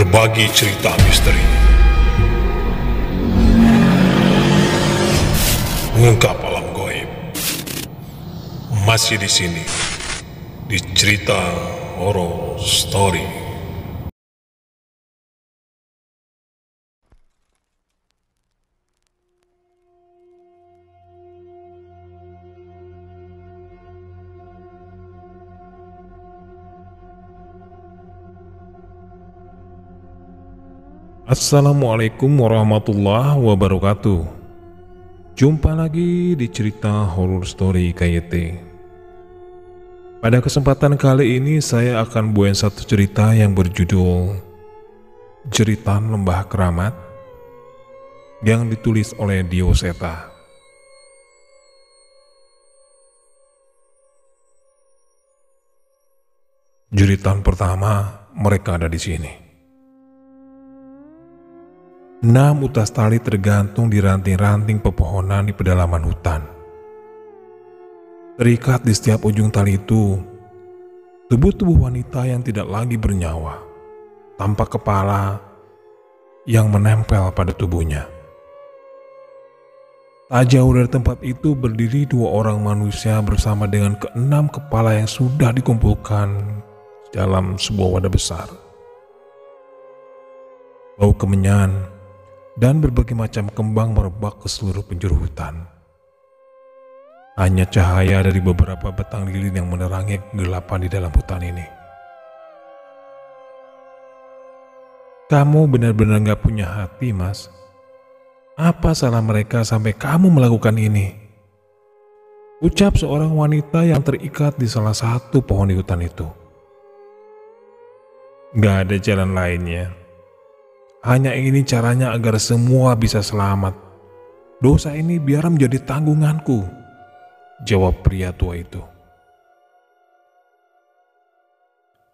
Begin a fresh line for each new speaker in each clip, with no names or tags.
berbagi cerita misteri, mengungkap alam gaib. Masih di sini di cerita horor story. Assalamualaikum warahmatullahi wabarakatuh. Jumpa lagi di cerita horror story KYT. Pada kesempatan kali ini saya akan buat satu cerita yang berjudul Jeritan Lembah Keramat yang ditulis oleh Dio Seta. Jeritan pertama, mereka ada di sini. 6 utas tali tergantung di ranting-ranting pepohonan di pedalaman hutan. Terikat di setiap ujung tali itu, tubuh-tubuh wanita yang tidak lagi bernyawa, tanpa kepala yang menempel pada tubuhnya. Tak jauh dari tempat itu berdiri 2 orang manusia bersama dengan ke-6 kepala yang sudah dikumpulkan dalam sebuah wadah besar. Bau kemenyan dan berbagai macam kembang merebak ke seluruh penjuru hutan. Hanya cahaya dari beberapa batang lilin yang menerangi kegelapan di dalam hutan ini. Kamu benar-benar gak punya hati, Mas. Apa salah mereka sampai kamu melakukan ini? Ucap seorang wanita yang terikat di salah satu pohon di hutan itu. Gak ada jalan lainnya. Hanya ini caranya agar semua bisa selamat. Dosa ini biar menjadi tanggunganku, jawab pria tua itu.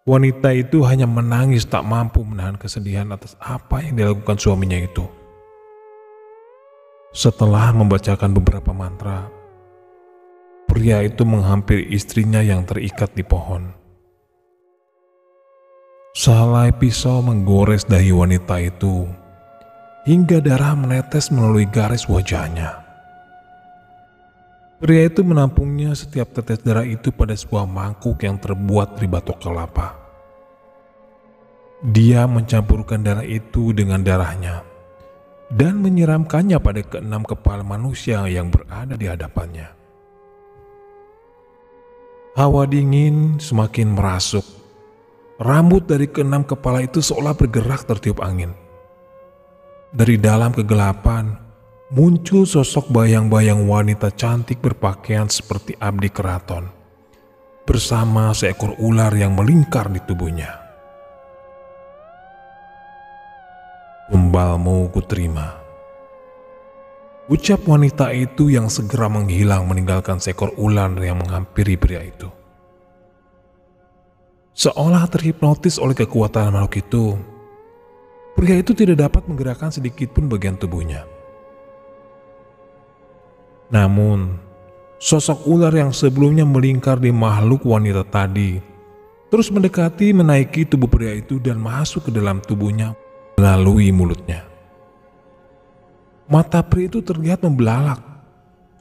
Wanita itu hanya menangis tak mampu menahan kesedihan atas apa yang dilakukan suaminya itu. Setelah membacakan beberapa mantra, pria itu menghampiri istrinya yang terikat di pohon. Sehelai pisau menggores dahi wanita itu hingga darah menetes melalui garis wajahnya. Pria itu menampungnya setiap tetes darah itu pada sebuah mangkuk yang terbuat dari batok kelapa. Dia mencampurkan darah itu dengan darahnya dan menyiramkannya pada ke-6 kepala manusia yang berada di hadapannya. Hawa dingin semakin merasuk. Rambut dari ke-6 kepala itu seolah bergerak tertiup angin. Dari dalam kegelapan, muncul sosok bayang-bayang wanita cantik berpakaian seperti abdi keraton, bersama seekor ular yang melingkar di tubuhnya. Tumbalmu kuterima, ucap wanita itu yang segera menghilang meninggalkan seekor ular yang menghampiri pria itu. Seolah terhipnotis oleh kekuatan makhluk itu, pria itu tidak dapat menggerakkan sedikit pun bagian tubuhnya. Namun, sosok ular yang sebelumnya melingkar di makhluk wanita tadi terus mendekati menaiki tubuh pria itu dan masuk ke dalam tubuhnya melalui mulutnya. Mata pria itu terlihat membelalak,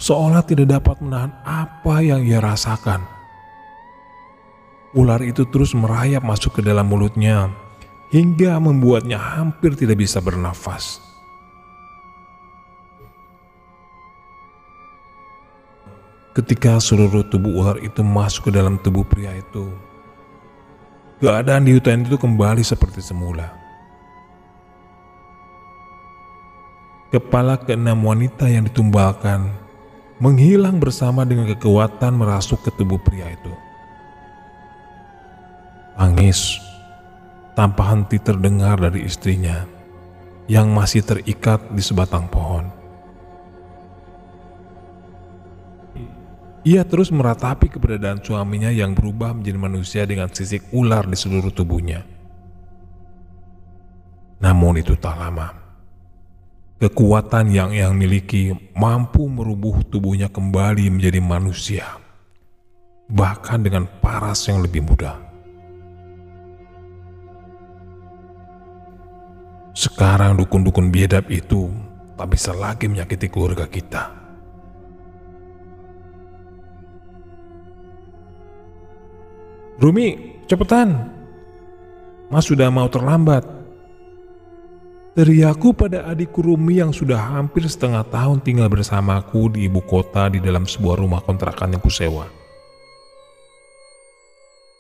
seolah tidak dapat menahan apa yang ia rasakan. Ular itu terus merayap masuk ke dalam mulutnya hingga membuatnya hampir tidak bisa bernafas. Ketika seluruh tubuh ular itu masuk ke dalam tubuh pria itu, keadaan di hutan itu kembali seperti semula. Kepala ke-6 wanita yang ditumbalkan menghilang bersama dengan kekuatan merasuk ke tubuh pria itu. Tangis tanpa henti terdengar dari istrinya yang masih terikat di sebatang pohon. Ia terus meratapi keberadaan suaminya yang berubah menjadi manusia dengan sisik ular di seluruh tubuhnya. Namun itu tak lama. Kekuatan yang ia miliki mampu merubuh tubuhnya kembali menjadi manusia, bahkan dengan paras yang lebih mudah. Sekarang dukun-dukun biadab itu tak bisa lagi menyakiti keluarga kita. Rumi, cepetan. Mas sudah mau terlambat. Teriakku pada adikku Rumi yang sudah hampir setengah tahun tinggal bersamaku di ibu kota di dalam sebuah rumah kontrakan yang kusewa.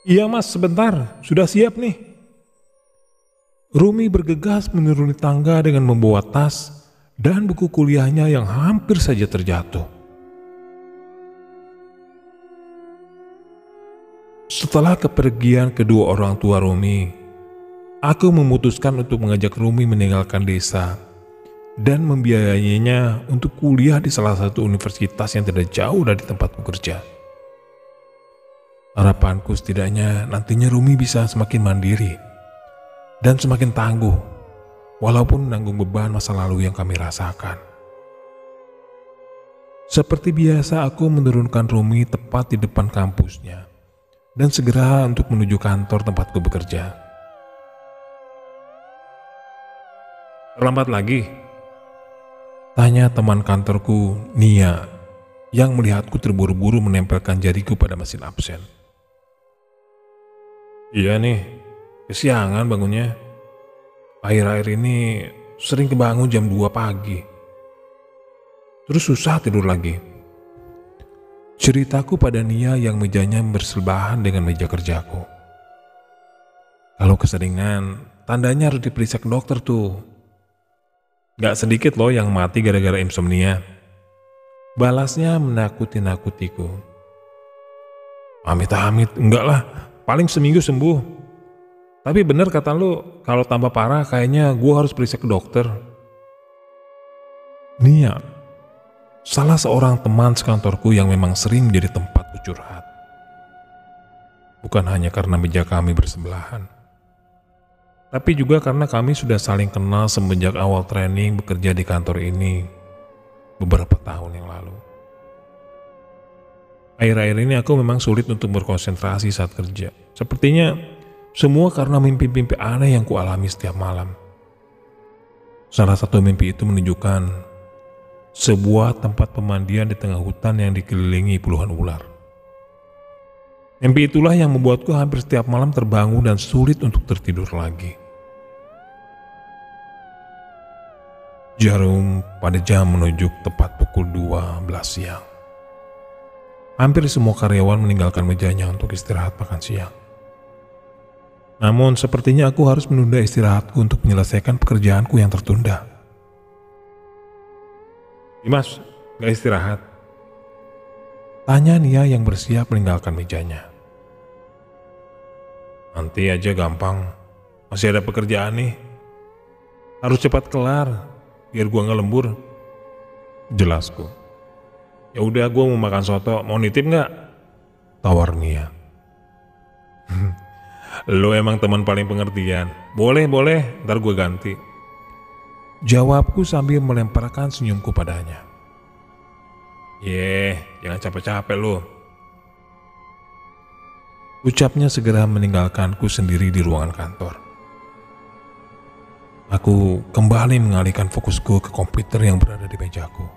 Iya mas, sebentar. Sudah siap nih. Rumi bergegas menuruni tangga dengan membawa tas dan buku kuliahnya yang hampir saja terjatuh. Setelah kepergian kedua orang tua Rumi, aku memutuskan untuk mengajak Rumi meninggalkan desa dan membiayainya untuk kuliah di salah satu universitas yang tidak jauh dari tempatku kerja. Harapanku setidaknya nantinya Rumi bisa semakin mandiri dan semakin tangguh, walaupun menanggung beban masa lalu yang kami rasakan. Seperti biasa, aku menurunkan Rumi tepat di depan kampusnya dan segera untuk menuju kantor tempatku bekerja. Terlambat lagi? Tanya teman kantorku, Nia, yang melihatku terburu-buru menempelkan jariku pada mesin absen. Iya nih, kesiangan bangunnya. Akhir-akhir ini sering kebangun jam 2 pagi. Terus susah tidur lagi. Ceritaku pada Nia yang mejanya bersebelahan dengan meja kerjaku. Kalau keseringan, tandanya harus diperiksa ke dokter tuh. Gak sedikit loh yang mati gara-gara insomnia. Balasnya menakuti-nakutiku. Amit-amit, enggak lah, paling seminggu sembuh. Tapi bener kata lu, kalau tambah parah kayaknya gua harus periksa ke dokter. Nia, salah seorang teman sekantorku yang memang sering menjadi tempatku curhat. Bukan hanya karena meja kami bersebelahan, tapi juga karena kami sudah saling kenal semenjak awal training bekerja di kantor ini beberapa tahun yang lalu. Akhir-akhir ini aku memang sulit untuk berkonsentrasi saat kerja. Sepertinya semua karena mimpi-mimpi aneh yang kualami setiap malam. Salah satu mimpi itu menunjukkan sebuah tempat pemandian di tengah hutan yang dikelilingi puluhan ular. Mimpi itulah yang membuatku hampir setiap malam terbangun dan sulit untuk tertidur lagi. Jarum pada jam menunjuk tepat pukul 12 siang. Hampir semua karyawan meninggalkan mejanya untuk istirahat makan siang. Namun sepertinya aku harus menunda istirahatku untuk menyelesaikan pekerjaanku yang tertunda. Dimas, gak istirahat? Tanya Nia yang bersiap meninggalkan mejanya. Nanti aja gampang, masih ada pekerjaan nih. Harus cepat kelar, biar gua gak lembur. Jelasku. Ya udah, gua mau makan soto, mau nitip gak? Tawar Nia. Lo emang teman paling pengertian. Boleh, ntar gue ganti. Jawabku sambil melemparkan senyumku padanya. Jangan capek-capek lo. Ucapnya segera meninggalkanku sendiri di ruangan kantor. Aku kembali mengalihkan fokusku ke komputer yang berada di mejaku.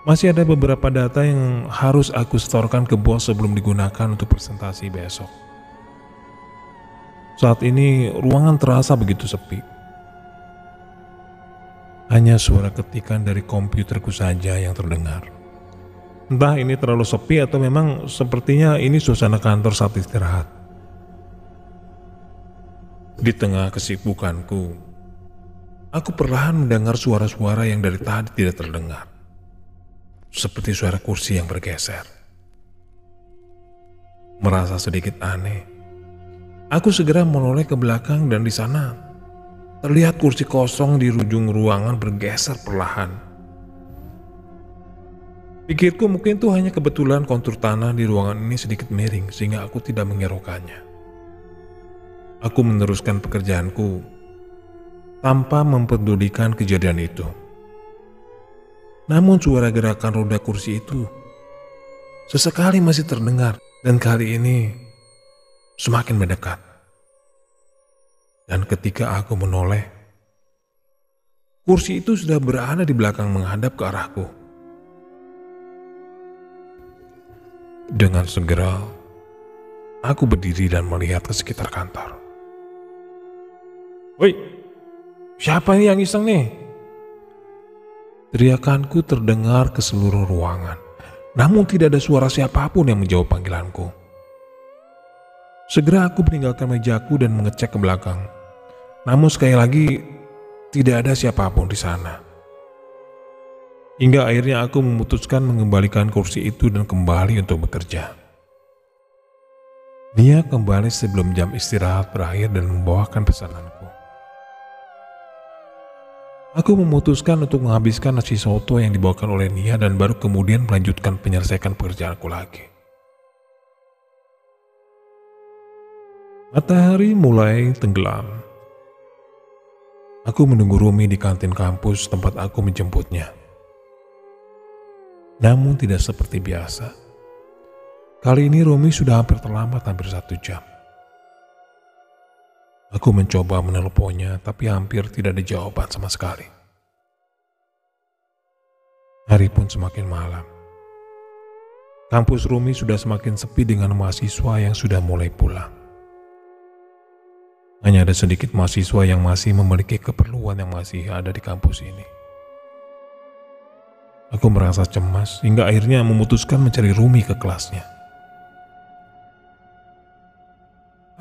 Masih ada beberapa data yang harus aku setorkan ke bos sebelum digunakan untuk presentasi besok. Saat ini ruangan terasa begitu sepi. Hanya suara ketikan dari komputerku saja yang terdengar. Entah ini terlalu sepi atau memang sepertinya ini suasana kantor saat istirahat. Di tengah kesibukanku, aku perlahan mendengar suara-suara yang dari tadi tidak terdengar. Seperti suara kursi yang bergeser. Merasa sedikit aneh, aku segera menoleh ke belakang dan di sana terlihat kursi kosong di ujung ruangan bergeser perlahan. Pikirku mungkin itu hanya kebetulan kontur tanah di ruangan ini sedikit miring sehingga aku tidak mengerokannya. Aku meneruskan pekerjaanku tanpa mempedulikan kejadian itu. Namun suara gerakan roda kursi itu sesekali masih terdengar dan kali ini semakin mendekat. Dan ketika aku menoleh, kursi itu sudah berada di belakang menghadap ke arahku. Dengan segera, aku berdiri dan melihat ke sekitar kantor. "Woi, siapa ini yang iseng nih?" Teriakanku terdengar ke seluruh ruangan, namun tidak ada suara siapapun yang menjawab panggilanku. Segera aku meninggalkan mejaku dan mengecek ke belakang. Namun sekali lagi, tidak ada siapapun di sana. Hingga akhirnya aku memutuskan mengembalikan kursi itu dan kembali untuk bekerja. Nia kembali sebelum jam istirahat berakhir dan membawakan pesananku. Aku memutuskan untuk menghabiskan nasi soto yang dibawakan oleh Nia dan baru kemudian melanjutkan penyelesaian pekerjaanku lagi. Matahari mulai tenggelam. Aku menunggu Rumi di kantin kampus tempat aku menjemputnya. Namun tidak seperti biasa. Kali ini Rumi sudah hampir 1 jam. Aku mencoba menelponnya tapi hampir tidak ada jawaban sama sekali. Hari pun semakin malam. Kampus Rumi sudah semakin sepi dengan mahasiswa yang sudah mulai pulang. Hanya ada sedikit mahasiswa yang masih memiliki keperluan yang masih ada di kampus ini. Aku merasa cemas hingga akhirnya memutuskan mencari Rumi ke kelasnya.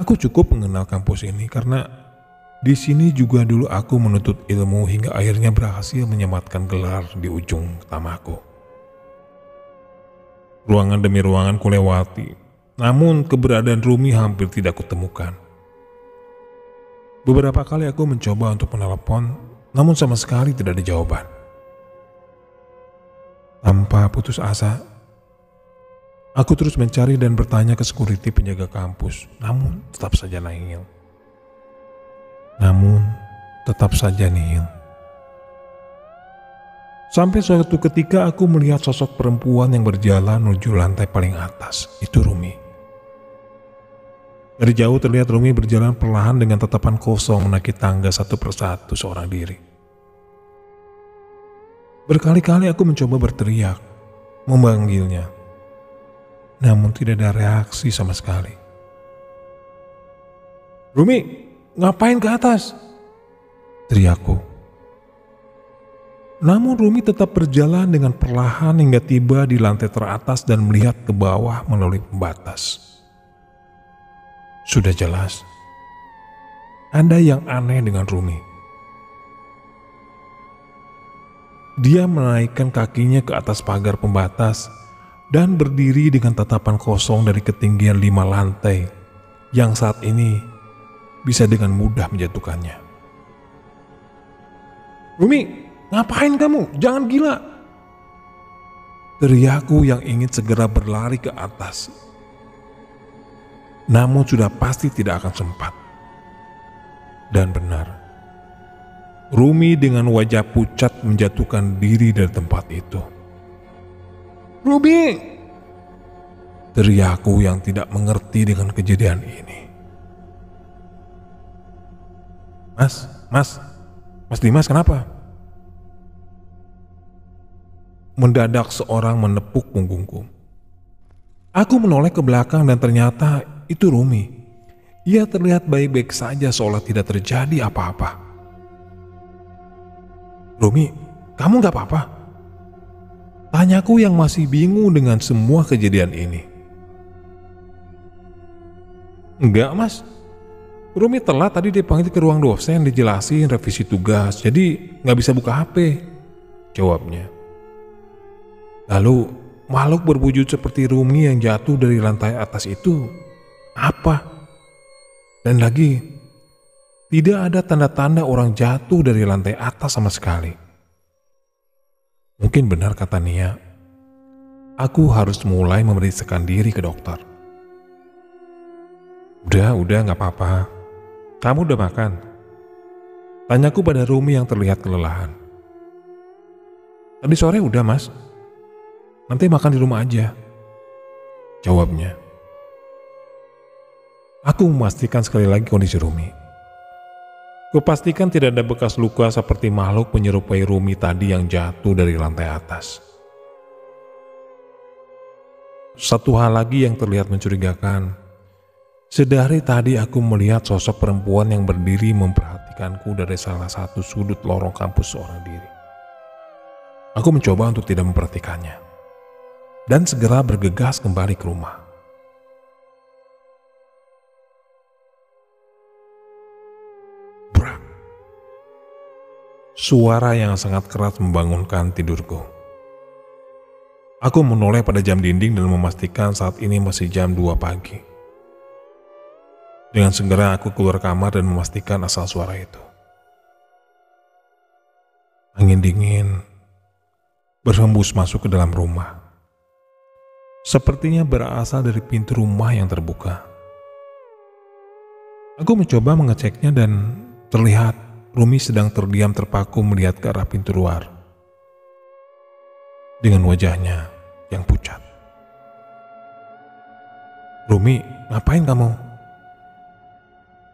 Aku cukup mengenal kampus ini karena di sini juga dulu aku menuntut ilmu hingga akhirnya berhasil menyematkan gelar di ujung utamaku. Ruangan demi ruangan kulewati, namun keberadaan Rumi hampir tidak kutemukan. Beberapa kali aku mencoba untuk menelepon, namun sama sekali tidak ada jawaban. Tanpa putus asa, aku terus mencari dan bertanya ke security penjaga kampus, namun tetap saja nihil. Sampai suatu ketika aku melihat sosok perempuan yang berjalan menuju lantai paling atas, itu Rumi. Dari jauh terlihat Rumi berjalan perlahan dengan tatapan kosong menaiki tangga satu persatu seorang diri. Berkali-kali aku mencoba berteriak, memanggilnya, namun tidak ada reaksi sama sekali. "Rumi, ngapain ke atas?" teriakku. Namun Rumi tetap berjalan dengan perlahan hingga tiba di lantai teratas dan melihat ke bawah melalui pembatas. Sudah jelas, ada yang aneh dengan Rumi. Dia menaikkan kakinya ke atas pagar pembatas dan berdiri dengan tatapan kosong dari ketinggian 5 lantai yang saat ini bisa dengan mudah menjatuhkannya. "Rumi, ngapain kamu? Jangan gila!" teriakku yang ingin segera berlari ke atas. Namun sudah pasti tidak akan sempat. Dan benar, Rumi dengan wajah pucat menjatuhkan diri dari tempat itu. "Rumi!" teriakku yang tidak mengerti dengan kejadian ini. Mas Dimas kenapa?" Mendadak seorang menepuk punggungku. Aku menoleh ke belakang dan ternyata itu Rumi. Ia terlihat baik-baik saja seolah tidak terjadi apa-apa. "Rumi, kamu gak apa-apa?" tanyaku yang masih bingung dengan semua kejadian ini. "Enggak mas, Rumi telat tadi dipanggil ke ruang dosen dijelasin revisi tugas, jadi gak bisa buka HP," jawabnya. Lalu makhluk berwujud seperti Rumi yang jatuh dari lantai atas itu apa? Dan lagi, tidak ada tanda-tanda orang jatuh dari lantai atas sama sekali. Mungkin benar kata Nia, aku harus mulai memeriksakan diri ke dokter. Udah gak apa-apa. Kamu udah makan?" tanyaku pada Rumi yang terlihat kelelahan. "Tadi sore udah mas. Nanti makan di rumah aja," jawabnya. Aku memastikan sekali lagi kondisi Rumi. Kupastikan tidak ada bekas luka seperti makhluk menyerupai Rumi tadi yang jatuh dari lantai atas. Satu hal lagi yang terlihat mencurigakan. Sedari tadi aku melihat sosok perempuan yang berdiri memperhatikanku dari salah satu sudut lorong kampus seorang diri. Aku mencoba untuk tidak memperhatikannya dan segera bergegas kembali ke rumah. Brak. Suara yang sangat keras membangunkan tidurku. Aku menoleh pada jam dinding dan memastikan saat ini masih jam 2 pagi. Dengan segera aku keluar kamar dan memastikan asal suara itu. Angin dingin berhembus masuk ke dalam rumah. Sepertinya berasal dari pintu rumah yang terbuka. Aku mencoba mengeceknya dan terlihat Rumi sedang terdiam terpaku melihat ke arah pintu luar. Dengan wajahnya yang pucat. "Rumi, ngapain kamu?"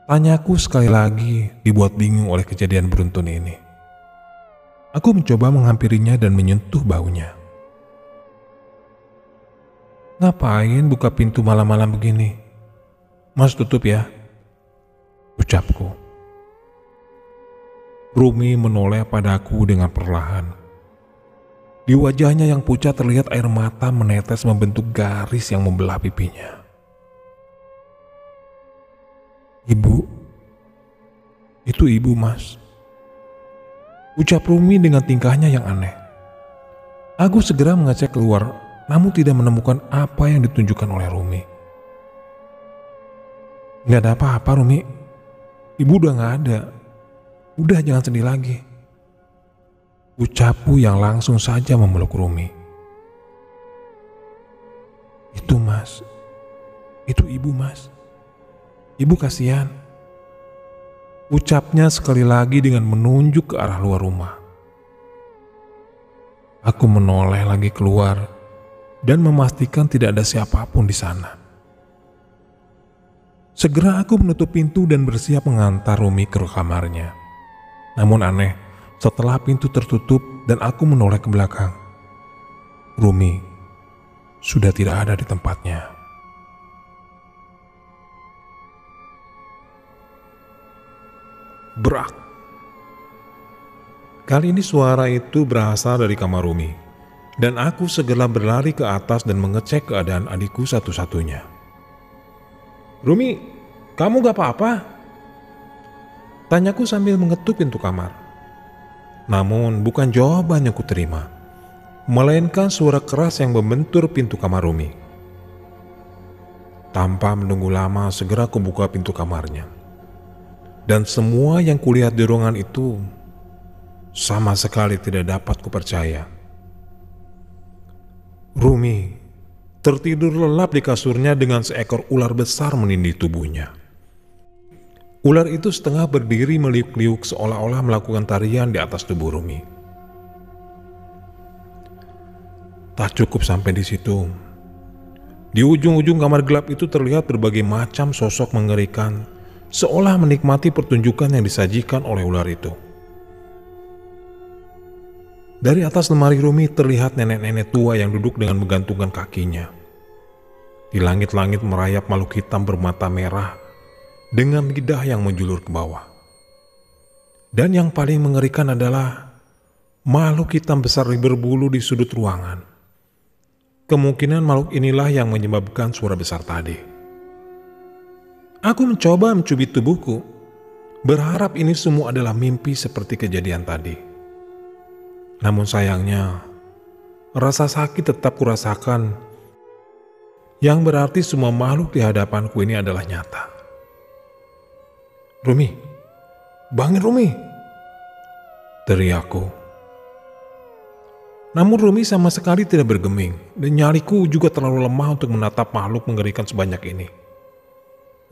Tanyaku sekali lagi dibuat bingung oleh kejadian beruntun ini. Aku mencoba menghampirinya dan menyentuh baunya. "Ngapain buka pintu malam-malam begini? Mas tutup ya," ucapku. Rumi menoleh padaku dengan perlahan. Di wajahnya yang pucat terlihat air mata menetes membentuk garis yang membelah pipinya. "Ibu, itu ibu Mas," ucap Rumi dengan tingkahnya yang aneh. Aku segera mengecek keluar, namun tidak menemukan apa yang ditunjukkan oleh Rumi. "Gak ada apa-apa Rumi, ibu udah gak ada. Udah jangan sedih lagi," ucapku yang langsung saja memeluk Rumi. "Itu Mas, itu ibu Mas. Ibu kasihan," ucapnya sekali lagi dengan menunjuk ke arah luar rumah. Aku menoleh lagi keluar dan memastikan tidak ada siapapun di sana. Segera aku menutup pintu dan bersiap mengantar Rumi ke kamarnya. Namun aneh, setelah pintu tertutup dan aku menoleh ke belakang, Rumi sudah tidak ada di tempatnya. Brak. Kali ini suara itu berasal dari kamar Rumi, dan aku segera berlari ke atas dan mengecek keadaan adikku satu-satunya. "Rumi, kamu gak apa-apa?" tanyaku sambil mengetuk pintu kamar. Namun bukan jawaban yang kuterima, melainkan suara keras yang membentur pintu kamar Rumi. Tanpa menunggu lama, segera kubuka pintu kamarnya. Dan semua yang kulihat di ruangan itu sama sekali tidak dapat kupercaya. Rumi tertidur lelap di kasurnya dengan seekor ular besar menindih tubuhnya. Ular itu setengah berdiri meliuk-liuk seolah-olah melakukan tarian di atas tubuh Rumi. Tak cukup sampai di situ. Di ujung-ujung kamar gelap itu terlihat berbagai macam sosok mengerikan, seolah menikmati pertunjukan yang disajikan oleh ular itu. Dari atas lemari Rumi terlihat nenek-nenek tua yang duduk dengan menggantungkan kakinya. Di langit-langit merayap makhluk hitam bermata merah dengan lidah yang menjulur ke bawah. Dan yang paling mengerikan adalah makhluk hitam besar berbulu di sudut ruangan. Kemungkinan makhluk inilah yang menyebabkan suara besar tadi. Aku mencoba mencubit tubuhku, berharap ini semua adalah mimpi seperti kejadian tadi. Namun sayangnya, rasa sakit tetap kurasakan, yang berarti semua makhluk di hadapanku ini adalah nyata. "Rumi, bangun Rumi!" teriakku. Namun Rumi sama sekali tidak bergeming, dan nyaliku juga terlalu lemah untuk menatap makhluk mengerikan sebanyak ini.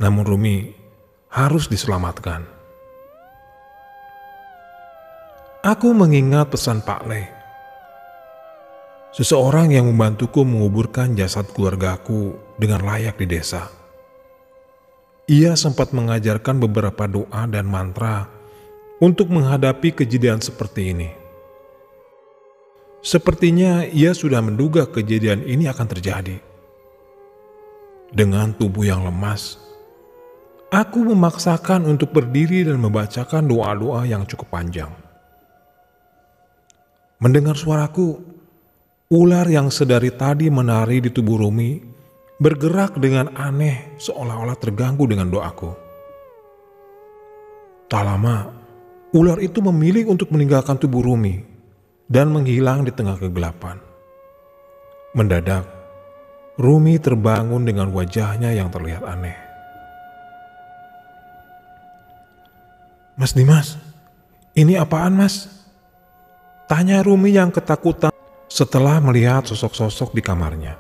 Namun Rumi harus diselamatkan. Aku mengingat pesan Pak Le, seseorang yang membantuku menguburkan jasad keluargaku dengan layak di desa. Ia sempat mengajarkan beberapa doa dan mantra untuk menghadapi kejadian seperti ini. Sepertinya ia sudah menduga kejadian ini akan terjadi. Dengan tubuh yang lemas, aku memaksakan untuk berdiri dan membacakan doa-doa yang cukup panjang. Mendengar suaraku, ular yang sedari tadi menari di tubuh Rumi bergerak dengan aneh seolah-olah terganggu dengan doaku. Tak lama, ular itu memilih untuk meninggalkan tubuh Rumi dan menghilang di tengah kegelapan. Mendadak, Rumi terbangun dengan wajahnya yang terlihat aneh. "Mas Dimas, ini apaan mas?" tanya Rumi yang ketakutan setelah melihat sosok-sosok di kamarnya.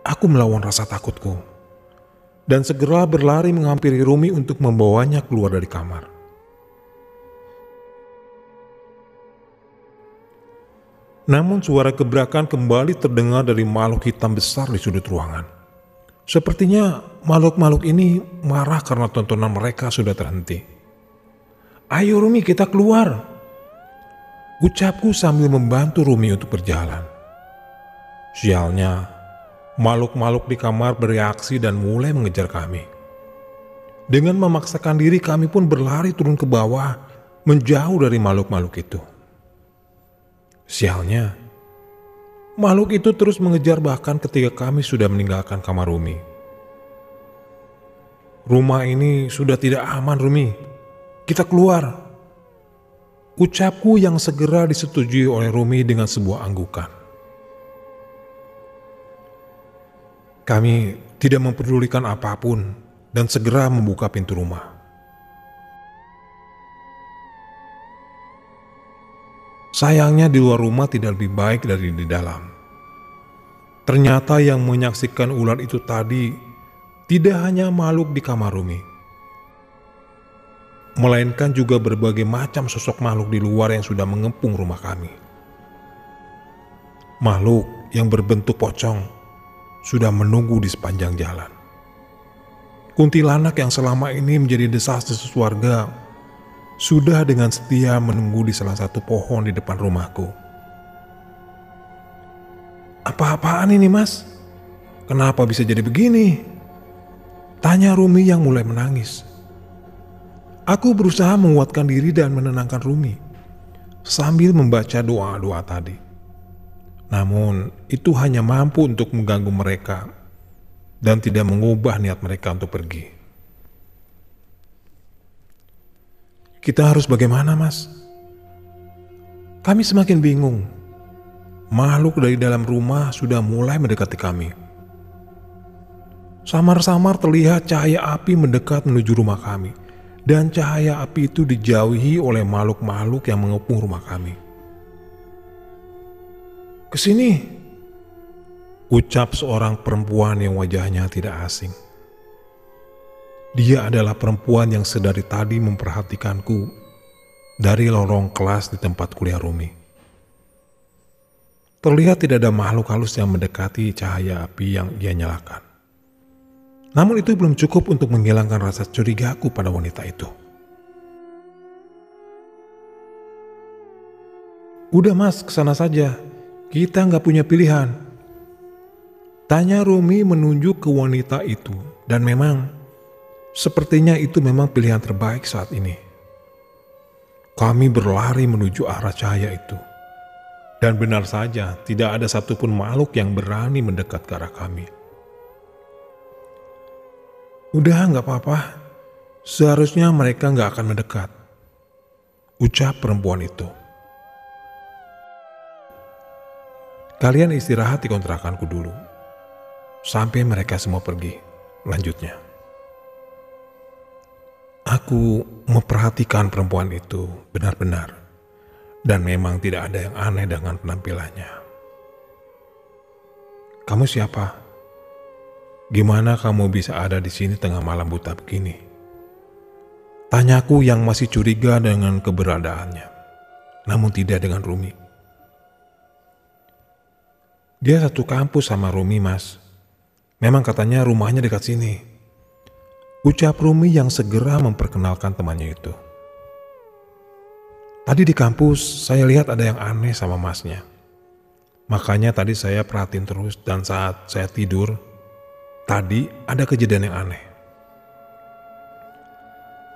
Aku melawan rasa takutku dan segera berlari menghampiri Rumi untuk membawanya keluar dari kamar. Namun suara gebrakan kembali terdengar dari makhluk hitam besar di sudut ruangan. Sepertinya makhluk-makhluk ini marah karena tontonan mereka sudah terhenti. "Ayo Rumi, kita keluar," ucapku sambil membantu Rumi untuk berjalan. Sialnya, makhluk-makhluk di kamar bereaksi dan mulai mengejar kami. Dengan memaksakan diri kami pun berlari turun ke bawah, menjauh dari makhluk-makhluk itu. Sialnya, makhluk itu terus mengejar bahkan ketika kami sudah meninggalkan kamar Rumi. "Rumah ini sudah tidak aman Rumi, kita keluar," ucapku yang segera disetujui oleh Rumi dengan sebuah anggukan. Kami tidak mempedulikan apapun dan segera membuka pintu rumah. Sayangnya di luar rumah tidak lebih baik dari di dalam. Ternyata yang menyaksikan ular itu tadi tidak hanya makhluk di kamar Rumi, melainkan juga berbagai macam sosok makhluk di luar yang sudah mengepung rumah kami. Makhluk yang berbentuk pocong sudah menunggu di sepanjang jalan. Kuntilanak yang selama ini menjadi desas-desus warga sudah dengan setia menunggu di salah satu pohon di depan rumahku. "Apa-apaan ini mas? Kenapa bisa jadi begini?" tanya Rumi yang mulai menangis. Aku berusaha menguatkan diri dan menenangkan Rumi sambil membaca doa-doa tadi. Namun itu hanya mampu untuk mengganggu mereka dan tidak mengubah niat mereka untuk pergi. "Kita harus bagaimana mas?" Kami semakin bingung. Makhluk dari dalam rumah sudah mulai mendekati kami. Samar-samar terlihat cahaya api mendekat menuju rumah kami, dan cahaya api itu dijauhi oleh makhluk-makhluk yang mengepung rumah kami. "Kesini," ucap seorang perempuan yang wajahnya tidak asing. Dia adalah perempuan yang sedari tadi memperhatikanku dari lorong kelas di tempat kuliah Rumi. Terlihat tidak ada makhluk halus yang mendekati cahaya api yang ia nyalakan. Namun itu belum cukup untuk menghilangkan rasa curigaku pada wanita itu. "Udah mas, kesana saja. Kita nggak punya pilihan," tanya Rumi menunjuk ke wanita itu, dan memang sepertinya itu memang pilihan terbaik saat ini. Kami berlari menuju arah cahaya itu. Dan benar saja tidak ada satupun makhluk yang berani mendekat ke arah kami. "Udah nggak apa-apa. Seharusnya mereka nggak akan mendekat," ucap perempuan itu. "Kalian istirahat di kontrakanku dulu sampai mereka semua pergi," lanjutnya. Aku memperhatikan perempuan itu benar-benar, dan memang tidak ada yang aneh dengan penampilannya. "Kamu siapa? Gimana kamu bisa ada di sini tengah malam buta begini?" tanyaku yang masih curiga dengan keberadaannya, namun tidak dengan Rumi. "Dia satu kampus sama Rumi mas. Memang katanya rumahnya dekat sini. Ucap Rumi yang segera memperkenalkan temannya itu. Tadi di kampus saya lihat ada yang aneh sama masnya. Makanya tadi saya perhatiin terus dan saat saya tidur, tadi ada kejadian yang aneh.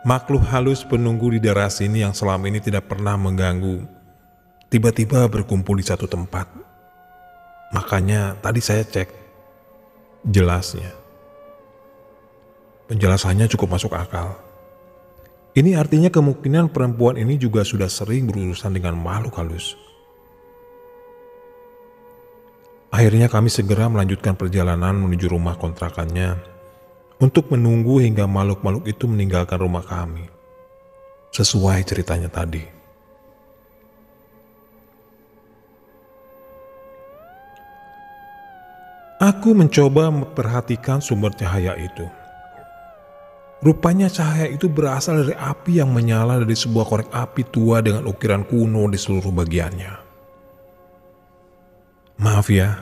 Makhluk halus penunggu di daerah sini yang selama ini tidak pernah mengganggu, tiba-tiba berkumpul di satu tempat. Makanya tadi saya cek jelasnya. Penjelasannya cukup masuk akal. Ini artinya kemungkinan perempuan ini juga sudah sering berurusan dengan makhluk halus. Akhirnya kami segera melanjutkan perjalanan menuju rumah kontrakannya untuk menunggu hingga makhluk-makhluk itu meninggalkan rumah kami. Sesuai ceritanya tadi. Aku mencoba memperhatikan sumber cahaya itu. Rupanya cahaya itu berasal dari api yang menyala dari sebuah korek api tua dengan ukiran kuno di seluruh bagiannya. Maaf ya,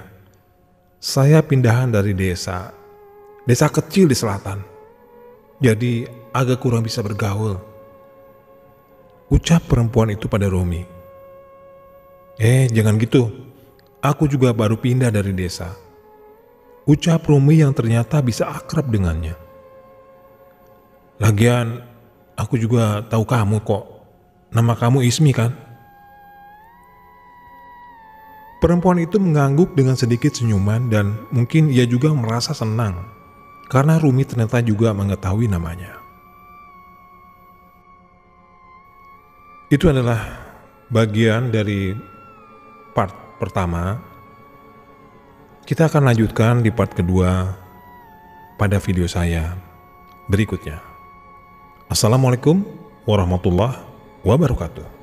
saya pindahan dari desa kecil di selatan. Jadi agak kurang bisa bergaul. Ucap perempuan itu pada Romi. Jangan gitu, aku juga baru pindah dari desa. Ucap Romi yang ternyata bisa akrab dengannya. Lagian, aku juga tahu kamu kok. Nama kamu Ismi kan? Perempuan itu mengangguk dengan sedikit senyuman dan mungkin ia juga merasa senang karena Rumi ternyata juga mengetahui namanya. Itu adalah bagian dari part pertama. Kita akan lanjutkan di part kedua pada video saya berikutnya. Assalamualaikum warahmatullahi wabarakatuh.